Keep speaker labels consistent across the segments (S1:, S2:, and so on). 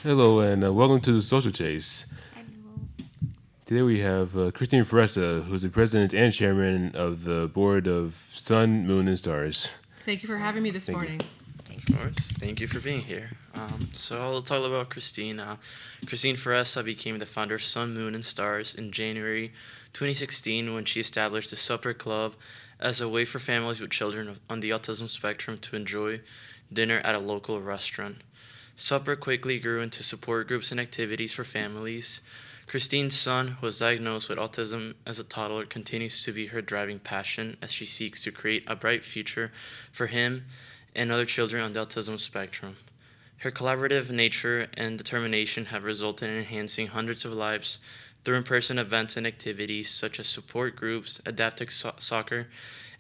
S1: Hello and welcome to the Social Chase. Today we have Christine Faressa, who's the president and chairman of the board of Sun, Moon, and Stars.
S2: Thank you for having me this
S1: Thank you.
S2: morning.
S3: Of course. Thank you for being here. So I'll talk about Christine. Christine Faressa became the founder of Sun, Moon, and Stars in January 2016 when she established the Supper Club as a way for families with children on the autism spectrum to enjoy dinner at a local restaurant. Supper quickly grew into support groups and activities for families. Christine's son, who was diagnosed with autism as a toddler, continues to be her driving passion as she seeks to create a bright future for him and other children on the autism spectrum. Her collaborative nature and determination have resulted in enhancing hundreds of lives through in-person events and activities such as support groups, adaptive soccer,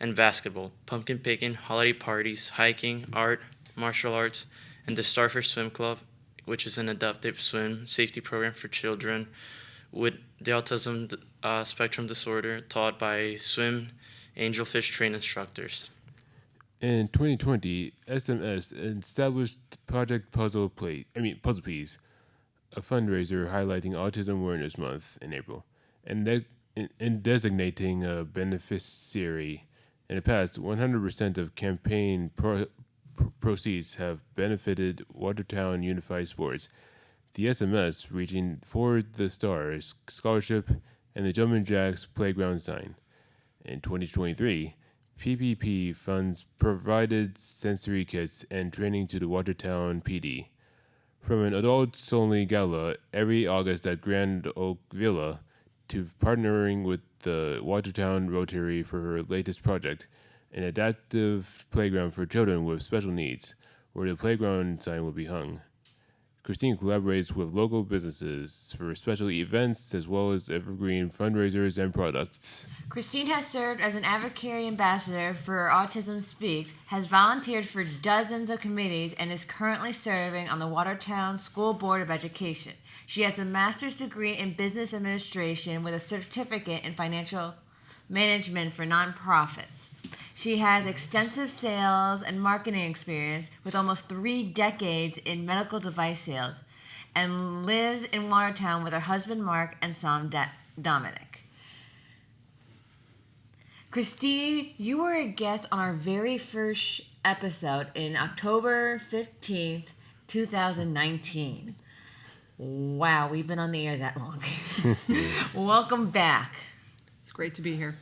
S3: and basketball, pumpkin picking, holiday parties, hiking, art, martial arts, and the Starfish Swim Club, which is an adaptive swim safety program for children with the autism spectrum disorder taught by swim angelfish trained instructors.
S1: In 2020, SMS established Project Puzzle Piece, a fundraiser highlighting Autism Awareness Month in April, and designating a beneficiary. In the past, 100% of campaign proceeds have benefited Watertown Unified Sports, the SMS reaching For the Stars scholarship, and the Jumpin' Jacks playground sign. In 2023, PPP funds provided sensory kits and training to the Watertown PD. From an adults-only gala every August at Grand Oak Villa to partnering with the Watertown Rotary for her latest project, an adaptive playground for children with special needs, where the playground sign will be hung. Christine collaborates with local businesses for special events as well as evergreen fundraisers and products.
S4: Christine has served as an advocacy ambassador for Autism Speaks, has volunteered for dozens of committees, and is currently serving on the Watertown School Board of Education. She has a master's degree in business administration with a certificate in financial management for nonprofits. She has extensive sales and marketing experience with almost 3 decades in medical device sales and lives in Watertown with her husband Mark and son Dominic. Christine, you were a guest on our very first episode in October 15th, 2019. Wow, we've been on the air that long. Welcome back.
S2: It's great to be here.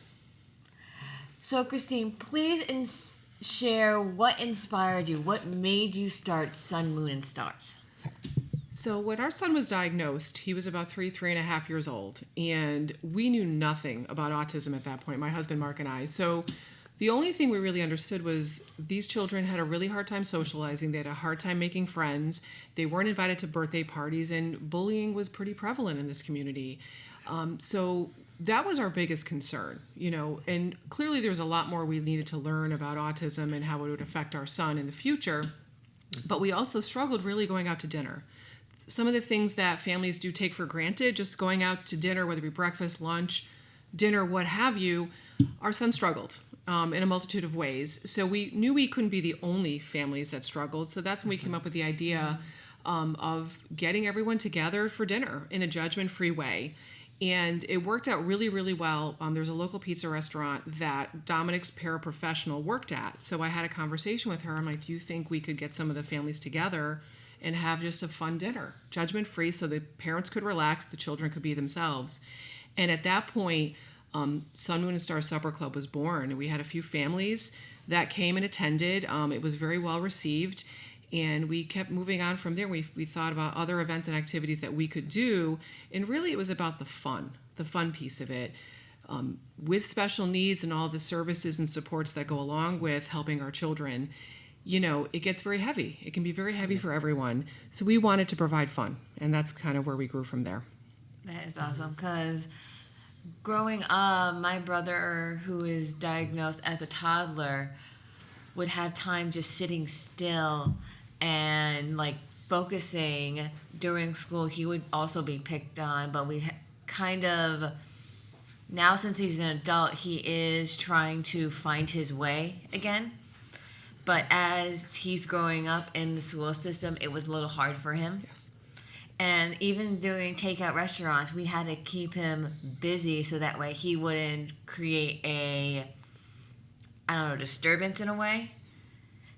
S4: So, Christine, please share what inspired you, what made you start Sun, Moon, and Stars.
S2: So when our son was diagnosed, he was about 3.5 years old, and we knew nothing about autism at that point, my husband Mark and I. So the only thing we really understood was these children had a really hard time socializing. They had a hard time making friends. They weren't invited to birthday parties, and bullying was pretty prevalent in this community. So that was our biggest concern, and clearly there was a lot more we needed to learn about autism and how it would affect our son in the future. But we also struggled really going out to dinner. Some of the things that families do take for granted, just going out to dinner, whether it be breakfast, lunch, dinner, what have you, our son struggled in a multitude of ways. So we knew we couldn't be the only families that struggled. So that's when we came up with the idea of getting everyone together for dinner in a judgment-free way. And it worked out really, really well. There's a local pizza restaurant that Dominic's paraprofessional worked at. So I had a conversation with her. I'm like, do you think we could get some of the families together and have just a fun dinner, judgment-free, so the parents could relax, the children could be themselves? And at that point, Sun, Moon, and Star Supper Club was born. And we had a few families that came and attended. It was very well received. And we kept moving on from there. We thought about other events and activities that we could do. And really it was about the fun piece of it. With special needs and all the services and supports that go along with helping our children, it gets very heavy. It can be very heavy for everyone. So we wanted to provide fun. And that's kind of where we grew from there.
S4: That is awesome, because growing up, my brother, who is diagnosed as a toddler, would have time just sitting still and focusing during school. He would also be picked on, but we kind of, now since he's an adult, he is trying to find his way again. But as he's growing up in the school system, it was a little hard for him.
S2: Yes.
S4: And even doing takeout restaurants, we had to keep him busy so that way he wouldn't create disturbance in a way.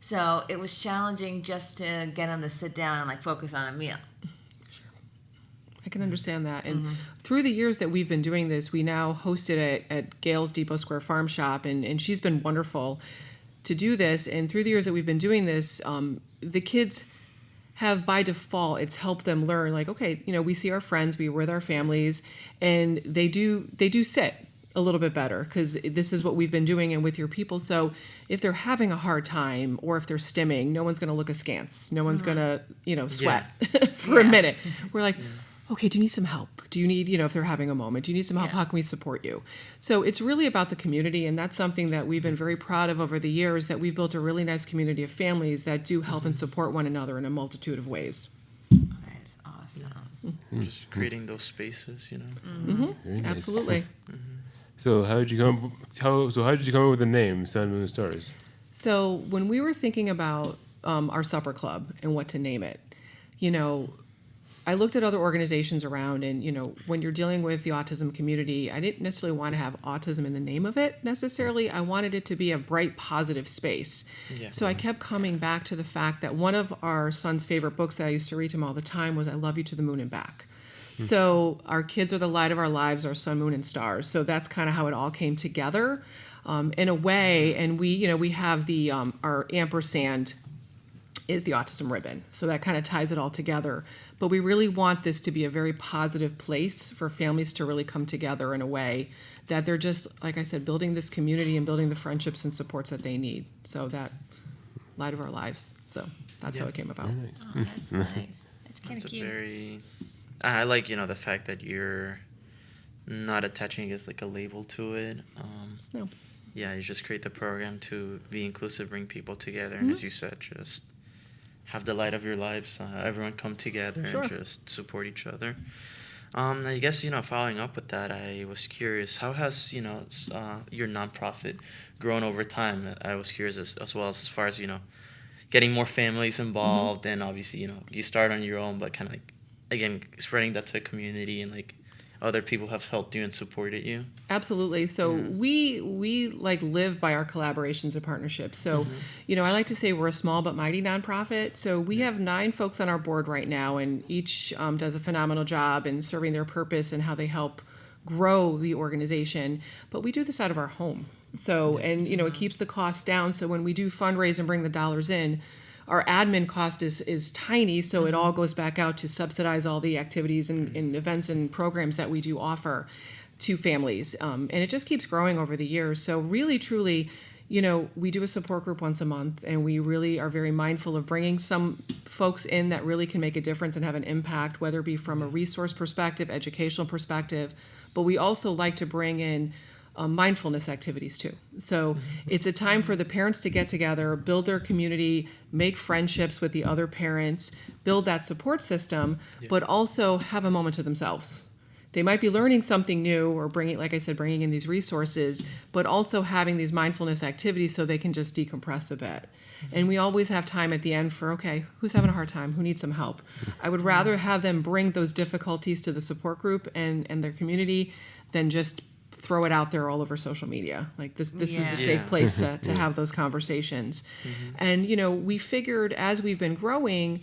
S4: So it was challenging just to get him to sit down and like focus on a meal.
S2: I can understand that. And through the years that we've been doing this, we now host it at Gail's Depot Square Farm Shop, and she's been wonderful to do this. And through the years that we've been doing this, the kids have by default, it's helped them learn, like, okay, we see our friends, we're with our families, and they do sit a little bit better because this is what we've been doing and with your people. So if they're having a hard time or if they're stimming, no one's going to look askance. No one's going to, sweat for a minute. We're like, okay, do you need some help? Do you need, if they're having a moment, do you need some help? How can we support you? So it's really about the community, and that's something that we've been very proud of over the years, that we've built a really nice community of families that do help and support one another in a multitude of ways.
S4: That's awesome.
S3: Just creating those spaces,
S1: Very nice.
S2: Absolutely.
S1: So how did you come up with the name Sun, Moon, and Stars?
S2: So when we were thinking about our supper club and what to name it, I looked at other organizations around, and when you're dealing with the autism community, I didn't necessarily want to have autism in the name of it necessarily. I wanted it to be a bright, positive space. Yeah. So I kept coming back to the fact that one of our son's favorite books that I used to read to him all the time was I Love You to the Moon and Back. So our kids are the light of our lives, our sun, moon, and stars. So that's kind of how it all came together in a way. And we have the our ampersand is the autism ribbon. So that kind of ties it all together. But we really want this to be a very positive place for families to really come together in a way that they're just, like I said, building this community and building the friendships and supports that they need. So that light of our lives. So that's how it came about.
S1: Very nice.
S4: Oh, that's nice. That's kind of cute.
S3: I like, the fact that you're not attaching, a label to it.
S2: No.
S3: Yeah, you just create the program to be inclusive, bring people together, and as you said, just have the light of your lives. Everyone come together and just support each other. I guess, following up with that, I was curious, how has, your nonprofit grown over time? I was curious as well as far as, getting more families involved, and obviously, you start on your own, but kind of again, spreading that to the community and other people have helped you and supported you.
S2: Absolutely. So we live by our collaborations and partnerships. So, I like to say we're a small but mighty nonprofit. So we have 9 folks on our board right now, and each does a phenomenal job in serving their purpose and how they help grow the organization. But we do this out of our home. So, and it keeps the costs down. So when we do fundraise and bring the dollars in, our admin cost is tiny, so it all goes back out to subsidize all the activities and events and programs that we do offer to families. And it just keeps growing over the years. So really, truly, we do a support group once a month, and we really are very mindful of bringing some folks in that really can make a difference and have an impact, whether it be from a resource perspective, educational perspective. But we also like to bring in mindfulness activities too. So it's a time for the parents to get together, build their community, make friendships with the other parents, build that support system, but also have a moment to themselves. They might be learning something new or bringing in these resources, but also having these mindfulness activities so they can just decompress a bit. And we always have time at the end for, okay, who's having a hard time? Who needs some help? I would rather have them bring those difficulties to the support group and their community than just throw it out there all over social media. Like this is the safe place to have those conversations. And, we figured as we've been growing,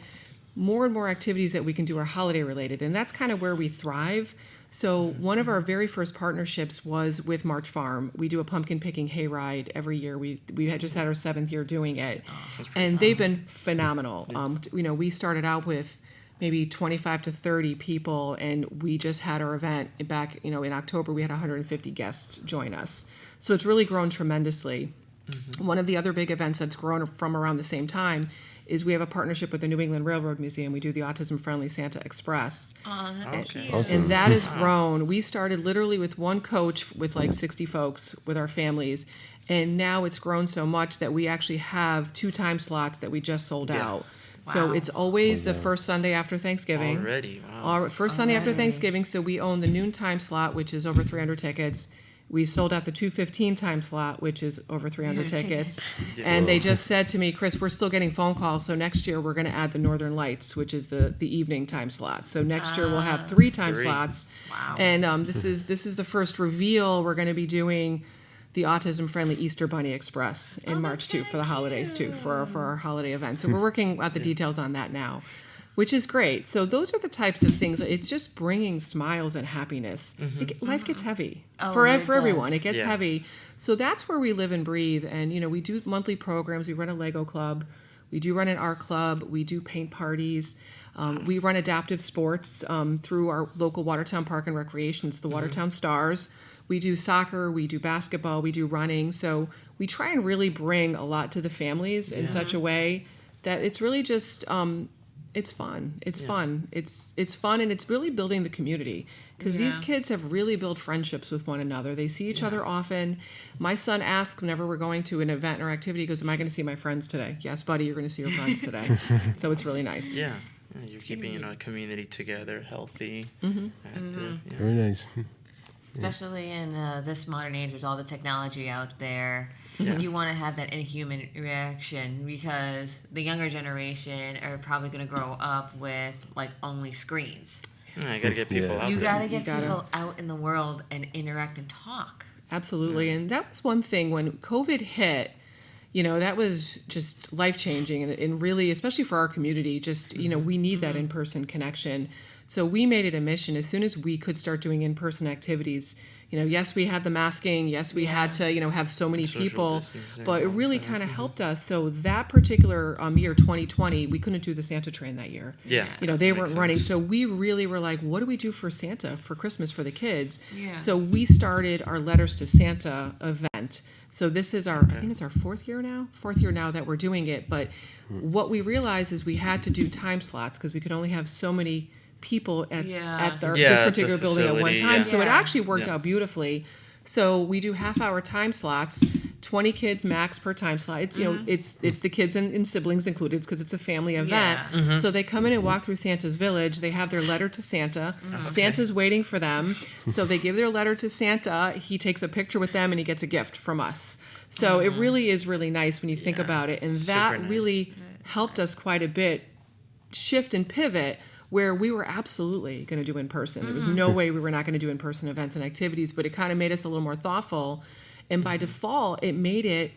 S2: more and more activities that we can do are holiday related. And that's kind of where we thrive. So one of our very first partnerships was with March Farm. We do a pumpkin picking hayride every year. We had just had our 7th year doing it. And they've been phenomenal. We started out with maybe 25 to 30 people, and we just had our event back, in October. We had 150 guests join us. So it's really grown tremendously. One of the other big events that's grown from around the same time is we have a partnership with the New England Railroad Museum. We do the Autism Friendly Santa Express.
S4: Oh, that's cute.
S1: Awesome.
S2: And that has grown. We started literally with one coach with 60 folks with our families. And now it's grown so much that we actually have 2 time slots that we just sold out. So it's always the first Sunday after Thanksgiving.
S3: Already, wow.
S2: First Sunday after Thanksgiving. So we own the noon time slot, which is over 300 tickets. We sold out the 2:15 time slot, which is over 300 tickets.
S3: Yeah.
S2: And they just said to me, Chris, we're still getting phone calls. So next year we're going to add the Northern Lights, which is the evening time slot. So next year we'll have 3 time slots.
S4: Wow.
S2: And this is the first reveal. We're going to be doing the autism-friendly Easter Bunny Express in March too, for the holidays too, for our holiday event. So we're working out the details on that now, which is great. So those are the types of things. It's just bringing smiles and happiness. Life gets heavy for everyone. It gets heavy. So that's where we live and breathe. And we do monthly programs. We run a Lego club. We do run an art club. We do paint parties. We run adaptive sports through our local Watertown Park and Recreation. It's the Watertown Stars. We do soccer, we do basketball, we do running. So we try and really bring a lot to the families in such a way that it's really just, it's fun. It's fun. It's fun, and it's really building the community, because these kids have really built friendships with one another. They see each other often. My son asks whenever we're going to an event or activity, he goes, am I going to see my friends today? Yes, buddy, you're going to see your friends today. So it's really nice.
S3: Yeah. You're keeping a community together, healthy, active. Yeah.
S1: Very nice.
S4: Especially in this modern age, there's all the technology out there. You want to have that inhuman reaction, because the younger generation are probably going to grow up with only screens.
S3: I got to get people out
S4: You
S3: there.
S4: got to get people out in the world and interact and talk.
S2: Absolutely. And that was one thing when COVID hit, that was just life-changing, and really, especially for our community, just, we need that in-person connection. So we made it a mission as soon as we could start doing in-person activities. Yes, we had the masking. Yes, we had to, have so many
S3: Social
S2: people,
S3: distancing,
S2: but it
S3: all
S2: really
S3: that.
S2: kind of helped us. So that particular year, 2020, we couldn't do the Santa train that year.
S3: Yeah.
S2: They
S3: makes
S2: weren't running.
S3: sense.
S2: So we really were like, what do we do for Santa, for Christmas, for the kids?
S4: Yeah.
S2: So we started our Letters to Santa event. So this is I think it's our fourth year now that we're doing it. But what we realized is we had to do time slots, because we could only have so many people at this particular building at one
S3: facility,
S2: time. So it
S4: Yeah.
S2: actually worked out beautifully. So we do half-hour time slots, 20 kids max per time slot. It's it's the kids and siblings included, because it's a family event.
S4: Yeah.
S2: So they come in and walk through Santa's village. They have their letter to Santa. Santa's waiting for them. So they give their letter to Santa. He takes a picture with them, and he gets a gift from us. So it really is really nice when you think about it. And that
S3: Super nice.
S2: really helped us quite a bit shift and pivot, where we were absolutely going to do in person. There was no way we were not going to do in-person events and activities, but it kind of made us a little more thoughtful. And by default, it made it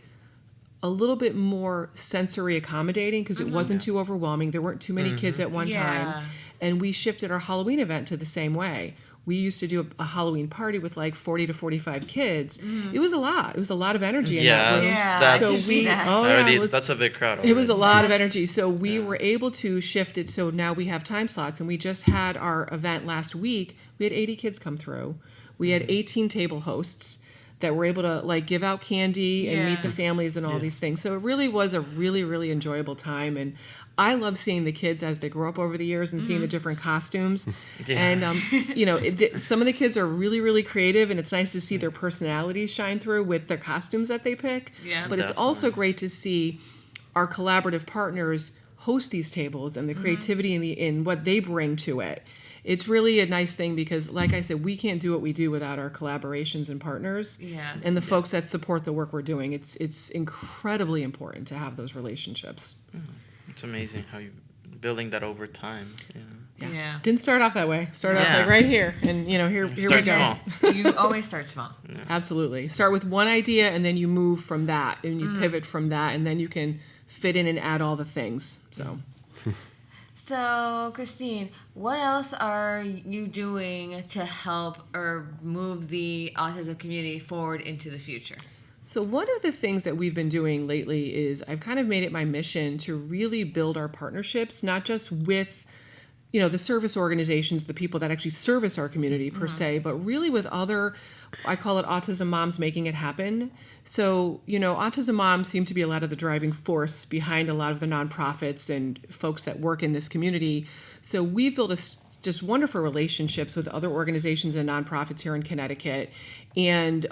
S2: a little bit more sensory accommodating, because it wasn't too overwhelming. There weren't too many kids at one time. And we shifted our Halloween event to the same way. We used to do a Halloween party with 40 to 45 kids. It was a lot. It was a lot of energy in that room.
S3: that's
S2: So we,
S3: that's a big crowd.
S2: it was a lot of energy. So we were able to shift it. So now we have time slots, and we just had our event last week. We had 80 kids come through. We had 18 table hosts that were able to give out candy and meet the families and all these things. So it really was a really, really enjoyable time. And I love seeing the kids as they grow up over the years and seeing the different costumes. And, some of the kids are really, really creative, and it's nice to see their personalities shine through with their costumes that they pick.
S4: Yeah.
S2: But it's also great to see our collaborative partners host these tables and the creativity in what they bring to it. It's really a nice thing, because, like I said, we can't do what we do without our collaborations and partners and the folks that support the work we're doing. It's incredibly important to have those relationships.
S3: It's amazing how you building that over time.
S4: Yeah.
S2: Didn't start off that way. Started off right here, and here we
S3: Start
S2: go.
S3: small.
S4: You always start small.
S2: Absolutely. Start with one idea, and then you move from that, and you pivot from that, and then you can fit in and add all the things.
S4: So, Christine, what else are you doing to help or move the autism community forward into the future?
S2: So one of the things that we've been doing lately is I've kind of made it my mission to really build our partnerships, not just with the service organizations, the people that actually service our community per se, but really with other, I call it Autism Moms Making It Happen. So, Autism Moms seem to be a lot of the driving force behind a lot of the nonprofits and folks that work in this community. So we've built just wonderful relationships with other organizations and nonprofits here in Connecticut, and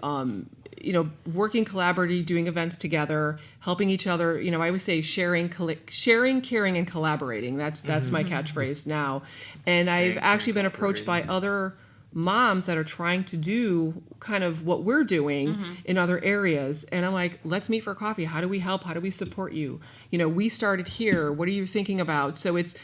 S2: working collaboratively, doing events together, helping each other. I always say sharing, caring, and collaborating. That's my catchphrase now. And I've actually been approached by other moms that are trying to do kind of what we're doing in other areas. And I'm like, let's meet for coffee. How do we help? How do we support you? You know, we started here. What are you thinking about? So it's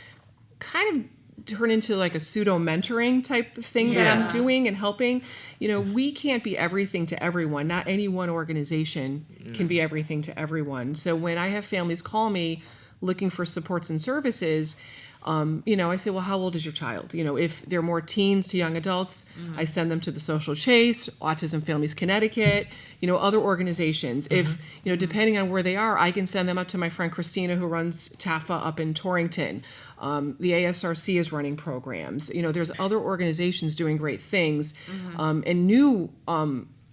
S2: kind of turned into like a pseudo mentoring type of thing that I'm doing and helping. You know, we can't be everything to everyone. Not any one organization can be everything to everyone. So when I have families call me looking for supports and services, you know, I say, well, how old is your child? You know, if they're more teens to young adults, I send them to the Social Chase, Autism Families Connecticut, you know, other organizations. If, you know, depending on where they are, I can send them up to my friend Christina, who runs TAFA up in Torrington. The ASRC is running programs. You know, there's other organizations doing great things, and new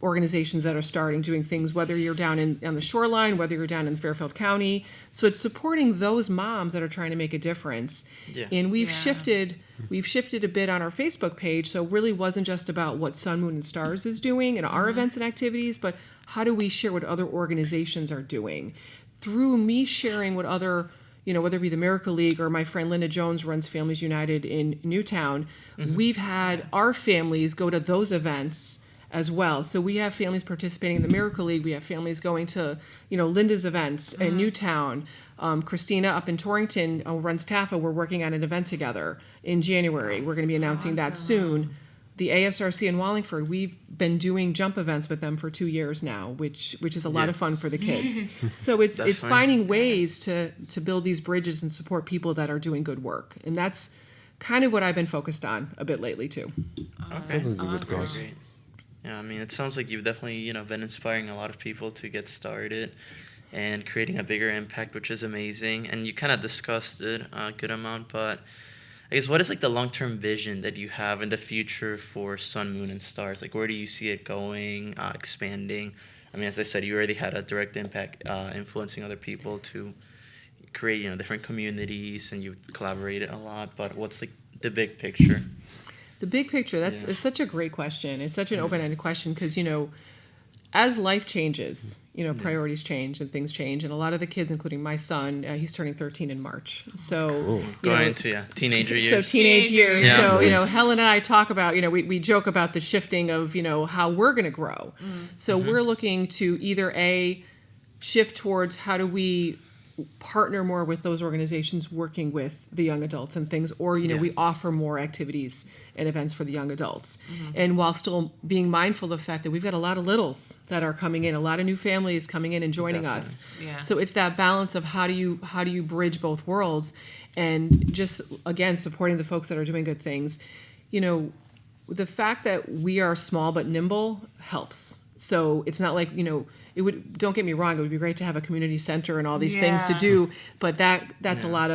S2: organizations that are starting doing things, whether you're down on the shoreline, whether you're down in Fairfield County. So it's supporting those moms that are trying to make a difference. And we've shifted a bit on our Facebook page. So it really wasn't just about what Sun, Moon, and Stars is doing and our events and activities, but how do we share what other organizations are doing? Through me sharing what other, you know, whether it be the Miracle League or my friend Linda Jones runs Families United in Newtown, we've had our families go to those events as well. So we have families participating in the Miracle League. We have families going to, you know, Linda's events in Newtown. Christina up in Torrington runs TAFA. We're working on an event together in January. We're going to be announcing that soon. The ASRC in Wallingford, we've been doing jump events with them for 2 years now, which is a lot of fun for the kids. So it's finding ways to build these bridges and support people that are doing good work. And that's kind of what I've been focused on a bit lately too.
S3: Okay. Great. Yeah, I mean, it sounds like you've definitely, you know, been inspiring a lot of people to get started and creating a bigger impact, which is amazing. And you kind of discussed it a good amount, but I guess what is like the long-term vision that you have in the future for Sun, Moon, and Stars? Like, where do you see it going, expanding? I mean, as I said, you already had a direct impact influencing other people to create, you know, different communities, and you collaborated a lot. But what's like the big picture?
S2: The big picture, it's such a great question. It's such an open-ended question because, you know, as life changes, you know, priorities change and things change. And a lot of the kids, including my son, he's turning 13 in March. So,
S3: going into teenager years.
S2: So teenage years.
S3: Yeah.
S2: So, you know, Helen and I talk about, you know, we joke about the shifting of, you know, how we're going to grow. So we're looking to either shift towards how do we partner more with those organizations working with the young adults and things, or, you know, we offer more activities and events for the young adults. And while still being mindful of the fact that we've got a lot of littles that are coming in, a lot of new families coming in and joining us. So it's that balance of how do you bridge both worlds, and just, again, supporting the folks that are doing good things. You know, the fact that we are small but nimble helps. So it's not like, you know, don't get me wrong, it would be great to have a community center and all these things to do, but that's a lot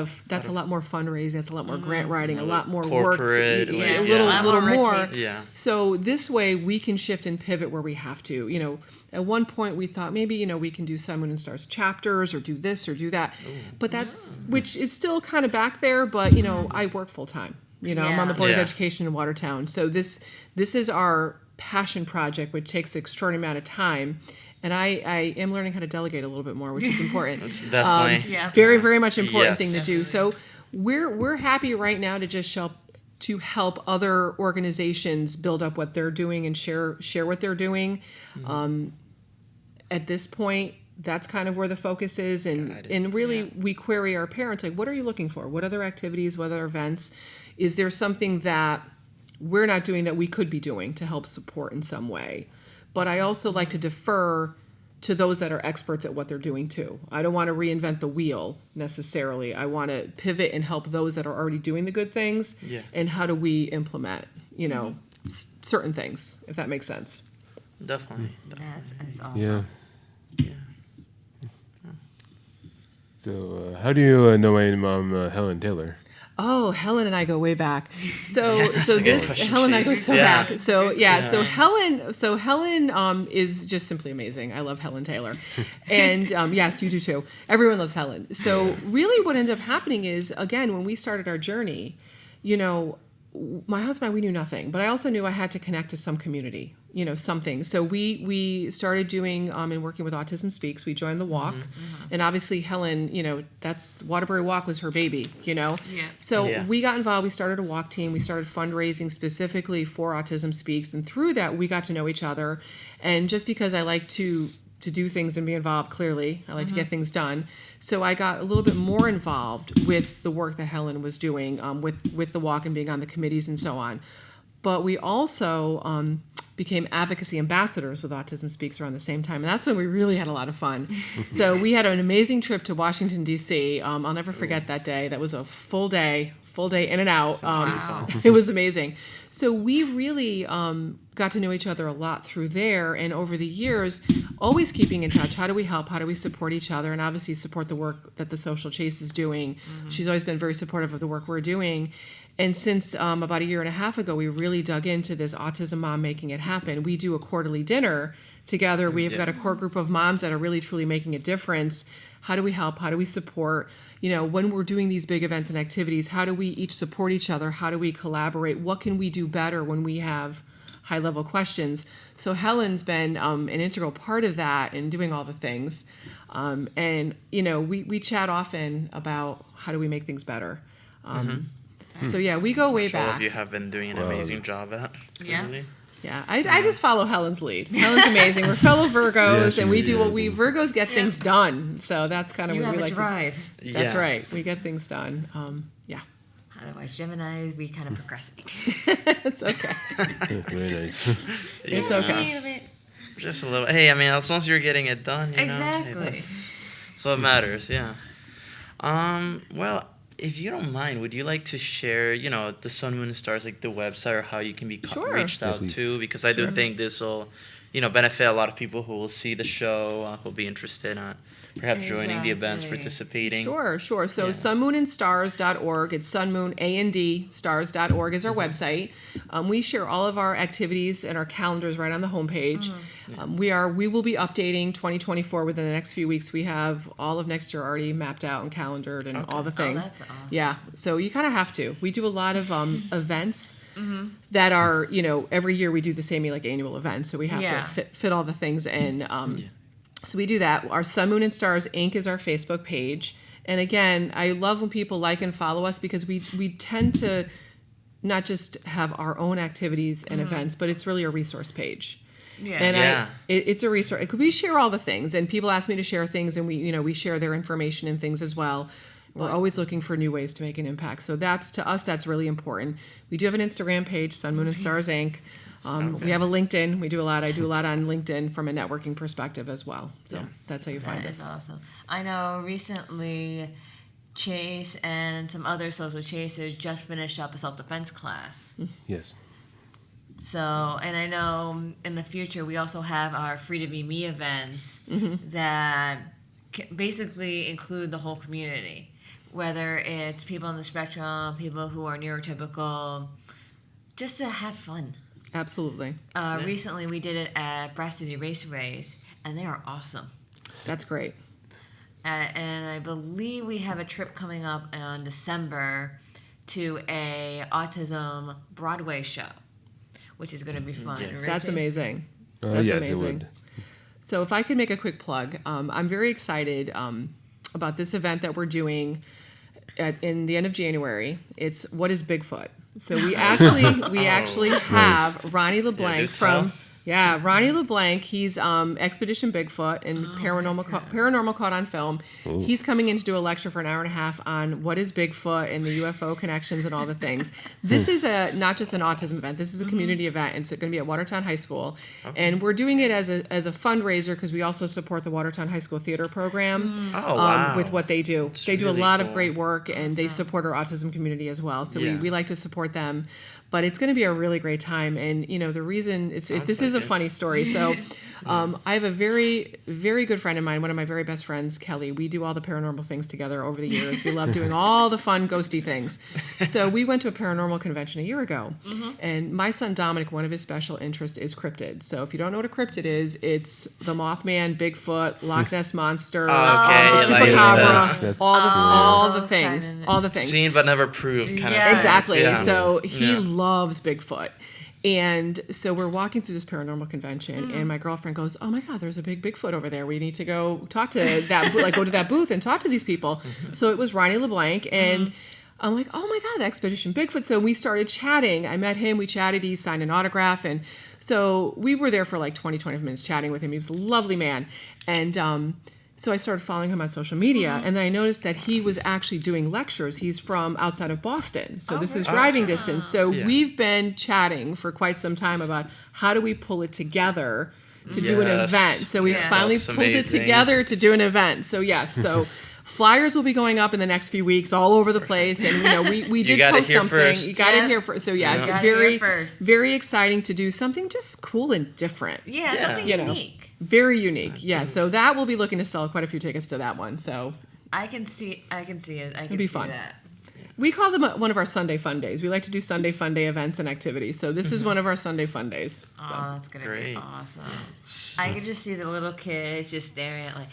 S2: more fundraising, that's a lot more grant writing, a lot more
S3: corporate,
S2: work, a little more.
S3: Yeah.
S2: So this way we can shift and pivot where we have to. You know, at one point we thought maybe, you know, we can do Sun, Moon, and Stars chapters or do this or do that. But that's, which is still kind of back there, but, you know, I work full time. You know, I'm on the Board of Education in Watertown. So this is our passion project, which takes an extraordinary amount of time. And I am learning how to delegate a little bit more, which is important.
S3: It's definitely
S2: very, very much important thing to do. So we're happy right now to just help other organizations build up what they're doing and share what they're doing. At this point, that's kind of where the focus is, and really we query our parents, like, what are you looking for? What other activities? What other events? Is there something that we're not doing that we could be doing to help support in some way? But I also like to defer to those that are experts at what they're doing too. I don't want to reinvent the wheel necessarily. I want to pivot and help those that are already doing the good things. And how do we implement, you know, certain things, if that makes sense.
S3: Definitely.
S4: That's awesome.
S1: Yeah. So, how do you know my mom, Helen Taylor?
S2: Oh, Helen and I go way back. So
S3: question,
S2: Helen and I go
S3: Chase.
S2: so back. So Helen is just simply amazing. I love Helen Taylor, and yes, you do too. Everyone loves Helen. So really, what ended up happening is, again, when we started our journey, you know, my husband and I, we knew nothing, but I also knew I had to connect to some community, something. So we started doing and working with Autism Speaks. We joined the walk, and obviously Helen, that's Waterbury Walk was her baby,
S4: Yeah.
S2: So
S3: Yeah.
S2: we got involved. We started a walk team. We started fundraising specifically for Autism Speaks, and through that we got to know each other. And just because I like to do things and be involved, clearly I like to get things done. So I got a little bit more involved with the work that Helen was doing with the walk and being on the committees and so on. But we also became advocacy ambassadors with Autism Speaks around the same time. And that's when we really had a lot of fun. So we had an amazing trip to Washington, D.C. I'll never forget that day. That was a full day in and out.
S4: Wow.
S2: It was amazing. So we really got to know each other a lot through there, and over the years, always keeping in touch. How do we help? How do we support each other? And obviously support the work that the Social Chase is doing. She's always been very supportive of the work we're doing. And since about a year and a half ago, we really dug into this Autism Mom Making It Happen. We do a quarterly dinner together. We've got a core group of moms that are really, truly making a difference. How do we help? How do we support? When we're doing these big events and activities, how do we each support each other? How do we collaborate? What can we do better when we have high-level questions? So Helen's been an integral part of that and doing all the things. And we chat often about how do we make things better. So yeah, we go way
S3: Which all
S2: back.
S3: of you have been doing an amazing job at.
S4: Yeah.
S3: Clearly.
S2: Yeah, I just follow Helen's lead. Helen's amazing. We're fellow Virgos,
S1: Yeah,
S2: and we
S1: she's
S2: do what
S1: amazing.
S2: Virgos get things done. So that's kind of
S4: You
S2: what
S4: have
S2: we
S4: a
S2: like
S4: drive.
S2: to. That's
S3: Yeah.
S2: right. We get things done. Yeah,
S4: Otherwise, Geminis, we kind of procrastinate.
S2: it's okay.
S1: Yeah, very nice.
S2: It's
S3: Yeah.
S2: okay.
S4: A little bit.
S3: Just a little. Hey, I mean, as long as you're getting it done, hey,
S4: Exactly.
S3: that's what matters. Yeah. Well, if you don't mind, would you like to share, the Sun, Moon, and Stars, like the website, or how you can be
S2: Sure.
S3: reached
S1: Yeah,
S3: out
S1: please.
S3: to? Because I do think this will, benefit a lot of people who will see the show, who'll be interested in perhaps joining the events,
S4: Exactly.
S2: Sure.
S3: participating.
S2: So
S3: Yeah.
S2: sunmoonandstars.org. It's sunmoonandstars.org is our website. We share all of our activities and our calendars right on the homepage. We will be updating 2024 within the next few weeks. We have all of next year already mapped out and calendared and all the things.
S4: That's awesome.
S2: Yeah. So you kind of have to. We do a lot of events that are, every year we do the same like annual events. So we have
S4: Yeah.
S2: to fit all the things in. So we do that. Our Sun, Moon, and Stars Inc. is our Facebook page. And again, I love when people like and follow us because we tend to not just have our own activities and events, but it's really a resource page.
S4: Yeah.
S2: And
S3: Yeah.
S2: it's a resource. We share all the things, and people ask me to share things, and we share their information and things as well. We're always looking for new ways to make an impact. So that's really important. We do have an Instagram page, Sun, Moon, and Stars Inc. We have a LinkedIn. I do a lot on LinkedIn from a networking perspective as well. So that's how you find
S4: That
S2: us.
S4: is awesome. I know recently Chase and some other social chasers just finished up a self-defense class.
S1: Yes.
S4: So, and I know in the future we also have our Free to Be Me events that basically include the whole community, whether it's people on the spectrum, people who are neurotypical, just to have fun.
S2: Absolutely.
S4: Recently we did it at Brass City Raceways, and they are awesome.
S2: That's great.
S4: And I believe we have a trip coming up in December to a autism Broadway show, which is going to be fun.
S3: Yes.
S4: Right,
S2: That's
S4: Chase?
S2: amazing. That's
S1: Yes,
S2: amazing.
S1: it would.
S2: So if I could make a quick plug, I'm very excited about this event that we're doing in the end of January. It's What is Bigfoot? So we actually have Ronnie LeBlanc
S3: do
S2: from
S3: tell.
S2: Ronnie LeBlanc. He's Expedition Bigfoot and Paranormal Caught on Film. He's coming in to do a lecture for an hour and a half on what is Bigfoot and the UFO connections and all the things. This is not just an autism event. This is a community event. It's going to be at Watertown High School, and we're doing it as a fundraiser because we also support the Watertown High School theater program.
S3: Oh, wow.
S2: With what they do. They do a
S3: really
S2: lot of
S3: cool.
S2: great work, and they support our autism community as well. So
S3: Yeah.
S2: we like to support them. But it's going to be a really great time. And, the reason this is a funny story. So I have a very, very good friend of mine, one of my very best friends, Kelly. We do all the paranormal things together over the years. We love doing all the fun ghosty things. So we went to a paranormal convention a year ago. And my son Dominic, one of his special interests is cryptids. So if you don't know what a cryptid is, it's the Mothman, Bigfoot, Loch Ness Monster, Chupacabra, all the things.
S3: Seen but never proved kind of
S4: Yeah.
S2: Exactly.
S3: Yeah.
S2: So he loves Bigfoot. And so we're walking through this paranormal convention, and my girlfriend goes, "Oh my God, there's a big Bigfoot over there. We need to go talk to that, like go to that booth and talk to these people." So it was Ronnie LeBlanc, and I'm like, "Oh my God, the Expedition Bigfoot." So we started chatting. I met him. We chatted. He signed an autograph, and so we were there for like 25 minutes chatting with him. He was a lovely man, and so I started following him on social media, and then I noticed that he was actually doing lectures. He's from outside of Boston, so this is driving distance. So we've been chatting for quite some time about how do we pull it together to do an event. So we finally
S3: That's
S2: pulled it
S3: amazing.
S2: together to do an event. So yes, so flyers will be going up in the next few weeks all over the place, and we did
S3: got it
S2: post
S3: here
S2: something.
S3: first.
S2: You got it here first. So yeah, it's
S4: Got it
S2: very
S4: here first.
S2: very exciting to do something just cool and different.
S4: Yeah, something
S2: You know.
S4: unique.
S2: Very unique. Yeah, so that we'll be looking to sell quite a few tickets to that one. So
S4: I can see it. I can
S2: be
S4: see
S2: fun.
S4: that.
S2: we call them one of our Sunday fun days. We like to do Sunday fun day events and activities. So this is one of our Sunday fun days.
S4: Oh,
S2: So.
S4: that's gonna
S3: Great.
S4: be awesome. I can just see the little kids just staring at like,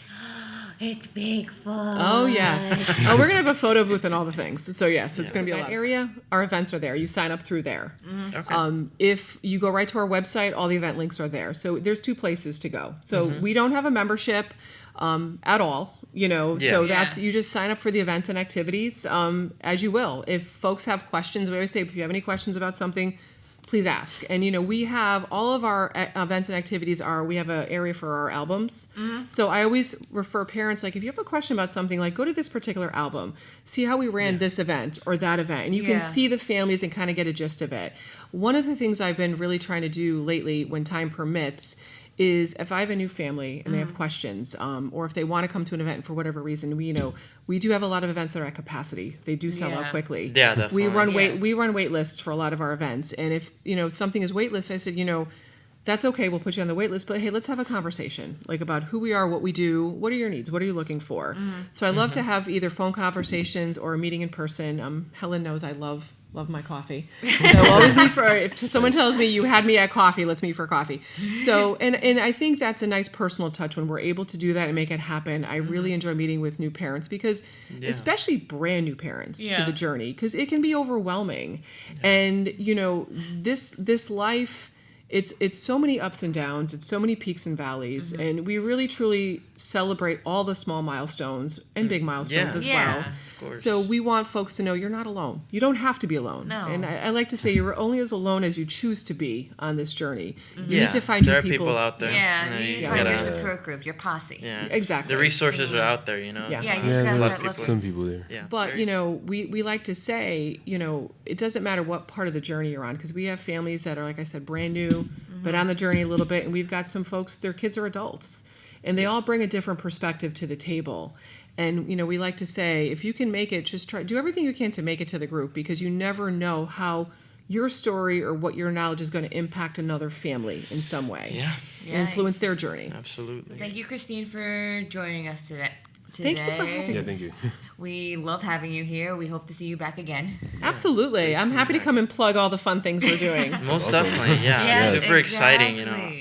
S4: it's Bigfoot.
S2: Oh yes. Oh, we're gonna have a photo booth and all the things. So yes, it's gonna be a lot. Area. Our events are there. You sign up through there.
S3: Okay.
S2: If you go right to our website, all the event links are there. So there's two places to go. So we don't have a membership at all. You know, so that's you just sign up for the events and activities as you will. If folks have questions, we always say if you have any questions about something, please ask. And you know, we have all of our events and activities we have an area for our albums. So I always refer parents, like if you have a question about something, like go to this particular album, see how we ran this event or that event, and you can see the families and kind of get a gist of it. One of the things I've been really trying to do lately, when time permits, is if I have a new family and they have questions, or if they want to come to an event for whatever reason, we do have a lot of events that are at capacity. They do sell out quickly.
S3: Yeah, definitely.
S2: We run wait lists for a lot of our events, and if something is wait list, I said that's okay. We'll put you on the wait list, but hey, let's have a conversation like about who we are, what we do, what are your needs, what are you looking for. So I love to have either phone conversations or a meeting in person. Helen knows I love my coffee. So always meet for, if someone tells me you had me at coffee, let's meet for coffee. So, and I think that's a nice personal touch when we're able to do that and make it happen. I really enjoy meeting with new parents because, especially brand new parents to the journey, because it can be overwhelming. And, this life, it's so many ups and downs, it's so many peaks and valleys, and we really truly celebrate all the small milestones and big milestones as well.
S3: Of course.
S2: So we want folks to know you're not alone. You don't have to be alone.
S4: No.
S2: And I like to say you're only as alone as you choose to be on this journey. You need to find
S3: there
S2: new
S3: are people out there.
S4: Yeah, you need to find
S3: gotta-
S4: your support group, your posse.
S3: Yeah,
S2: Exactly.
S3: The resources are out there,
S2: Yeah.
S4: Yeah, you
S1: Yeah,
S4: just gotta
S1: there's
S4: start looking.
S1: some people there.
S3: Yeah.
S2: But,
S3: very-
S2: we like to say, it doesn't matter what part of the journey you're on, because we have families that are, like I said, brand new, but on the journey a little bit, and we've got some folks, their kids are adults, and they all bring a different perspective to the table. And, we like to say, if you can make it, just do everything you can to make it to the group, because you never know how your story or what your knowledge is going to impact another family in some way.
S3: Yeah,
S2: Influence their journey.
S3: absolutely.
S4: Thank you, Christine, for joining us today.
S2: Thank you for having me.
S1: Yeah, thank you.
S4: We love having you here. We hope to see you back again.
S2: Absolutely. I'm happy to come and plug all the fun things we're doing.
S3: Most definitely, yeah.
S4: Yes,
S3: Super exciting,
S4: exactly.